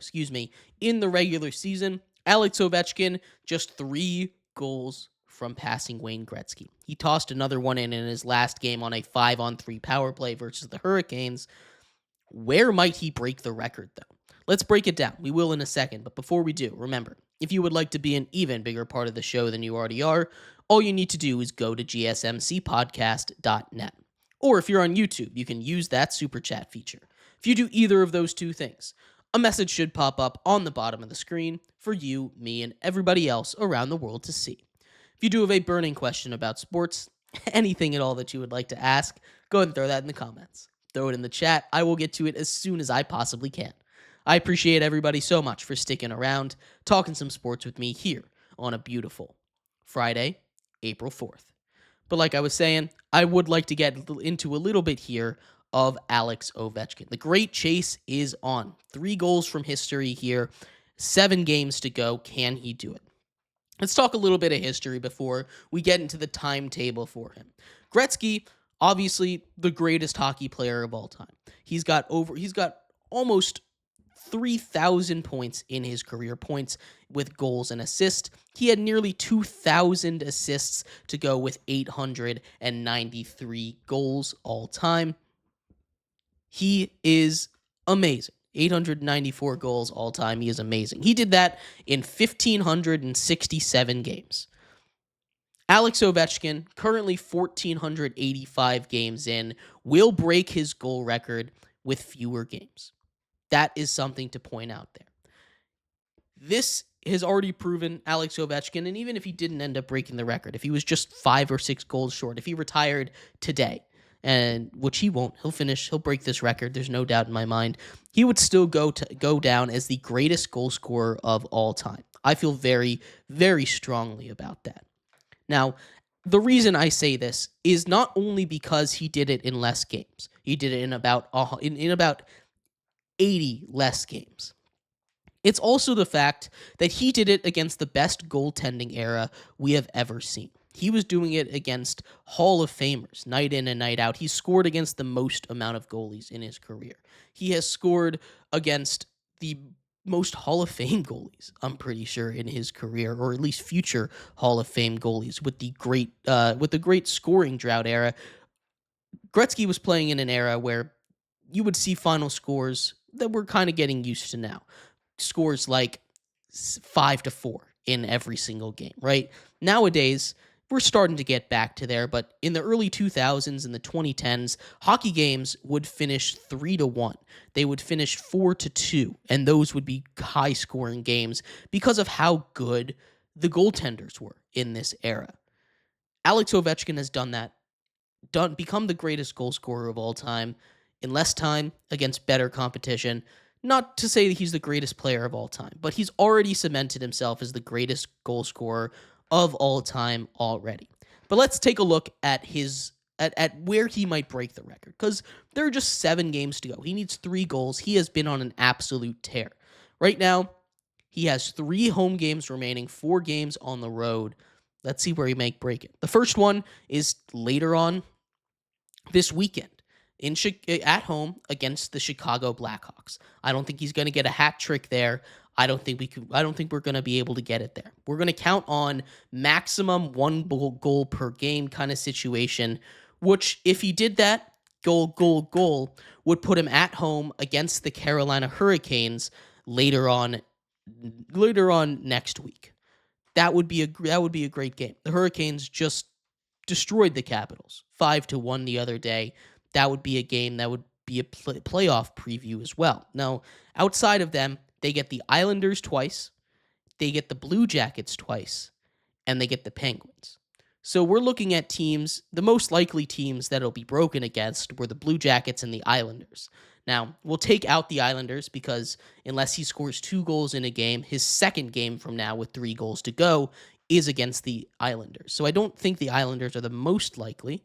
in the regular season, Alex Ovechkin just 3 goals from passing Wayne Gretzky. He tossed another one in his last game on a 5-on-3 power play versus the Hurricanes. Where might he break the record, though? Let's break it down. We will in a second, but before we do, remember, if you would like to be an even bigger part of the show than you already are, all you need to do is go to gsmcpodcast.net. Or if you're on YouTube, you can use that super chat feature. If you do either of those 2 things, a message should pop up on the bottom of the screen for you, me, and everybody else around the world to see. If you do have a burning question about sports, anything at all that you would like to ask, go ahead and throw that in the comments. Throw it in the chat. I will get to it as soon as I possibly can. I appreciate everybody so much for sticking around, talking some sports with me here on a beautiful Friday, April 4th. But like I was saying, I would like to get into a little bit here of Alex Ovechkin. The great chase is on. 3 goals from history here, 7 games to go. Can he do it? Let's talk a little bit of history before we get into the timetable for him. Gretzky, obviously the greatest hockey player of all time. He's got almost 3,000 points in his career, points with goals and assists. He had nearly 2,000 assists to go with 893 goals all time. He is amazing. 894 goals all time. He is amazing. He did that in 1,567 games. Alex Ovechkin, currently 1,485 games in, will break his goal record with fewer games. That is something to point out there. This has already proven Alex Ovechkin, and even if he didn't end up breaking the record, if he was just 5 or 6 goals short, if he retired today, and which he won't, he'll break this record, there's no doubt in my mind, he would still go down as the greatest goal scorer of all time. I feel very, very strongly about that. Now, the reason I say this is not only because he did it in less games. He did it in about 80 less games. It's also the fact that he did it against the best goaltending era we have ever seen. He was doing it against Hall of Famers night in and night out. He scored against the most amount of goalies in his career. He has scored against the most Hall of Fame goalies, I'm pretty sure, in his career, or at least future Hall of Fame goalies with the great scoring drought era. Gretzky was playing in an era where you would see final scores that we're kind of getting used to now. Scores like 5-4 in every single game, right? Nowadays, we're starting to get back to there, but in the early 2000s and the 2010s, hockey games would finish 3-1. They would finish 4-2, and those would be high-scoring games because of how good the goaltenders were in this era. Alex Ovechkin has done that, become the greatest goal scorer of all time in less time against better competition. Not to say that he's the greatest player of all time, but he's already cemented himself as the greatest goal scorer of all time already. But let's take a look at at where he might break the record, because there are just 7 games to go. He needs 3 goals. He has been on an absolute tear. Right now, he has 3 home games remaining, 4 games on the road. Let's see where he might break it. The first one is later on this weekend at home against the Chicago Blackhawks. I don't think he's going to get a hat trick there. I don't think we're going to be able to get it there. We're going to count on maximum 1 goal per game kind of situation, which if he did that, goal, would put him at home against the Carolina Hurricanes later on next week. That would be a great game. The Hurricanes just destroyed the Capitals 5-1 the other day. That would be a game that would be a playoff preview as well. Now, outside of them, they get the Islanders twice, they get the Blue Jackets twice, and they get the Penguins. So we're looking at teams, the most likely teams that it'll be broken against were the Blue Jackets and the Islanders. Now, we'll take out the Islanders because unless he scores 2 goals in a game, his second game from now with 3 goals to go is against the Islanders. So I don't think the Islanders are the most likely.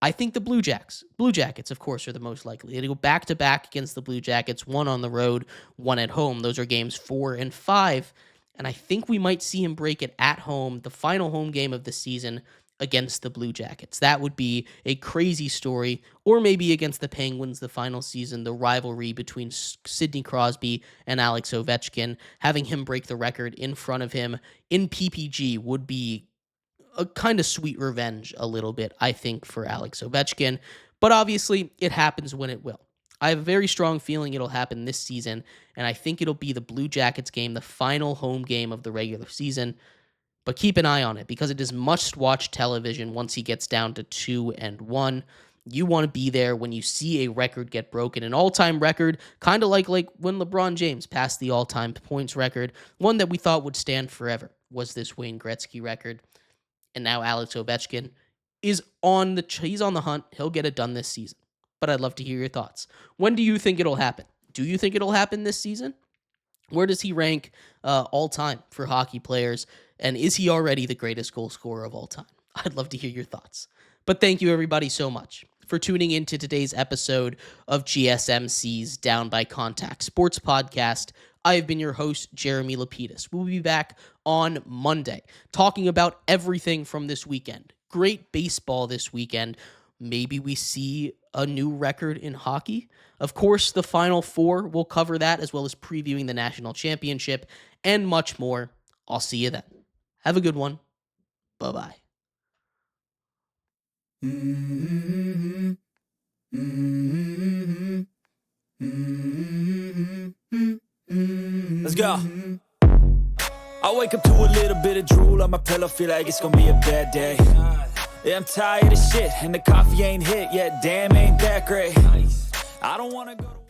I think the Blue Jackets, of course, are the most likely. They go back-to-back against the Blue Jackets, 1 on the road, 1 at home. Those are games 4 and 5, and I think we might see him break it at home, the final home game of the season against the Blue Jackets. That would be a crazy story, or maybe against the Penguins the final season, the rivalry between Sidney Crosby and Alex Ovechkin. Having him break the record in front of him in PPG would be a kind of sweet revenge a little bit, I think, for Alex Ovechkin. But obviously, it happens when it will. I have a very strong feeling it'll happen this season, and I think it'll be the Blue Jackets game, the final home game of the regular season. But keep an eye on it, because it is must-watch television once he gets down to 2-1. You want to be there when you see a record get broken, an all-time record, kind of like when LeBron James passed the all-time points record, one that we thought would stand forever, was this Wayne Gretzky record. And now Alex Ovechkin is he's on the hunt. He'll get it done this season. But I'd love to hear your thoughts. When do you think it'll happen? Do you think it'll happen this season? Where does he rank all time for hockey players? And is he already the greatest goal scorer of all time? I'd love to hear your thoughts. But thank you everybody so much for tuning in to today's episode of GSMC's Down by Contact Sports Podcast. I have been your host, Jeremy Lapidus. We'll be back on Monday talking about everything from this weekend. Great baseball this weekend. Maybe we see a new record in hockey. Of course, the Final Four, we'll cover that, as well as previewing the national championship and much more. I'll see you then. Have a good one. Bye-bye. Let's go. I wake up to a little bit of drool on my pillow, feel like it's gonna be a bad day. Yeah, I'm tired of shit, and the coffee ain't hit yet, damn, ain't that great. I don't wanna go to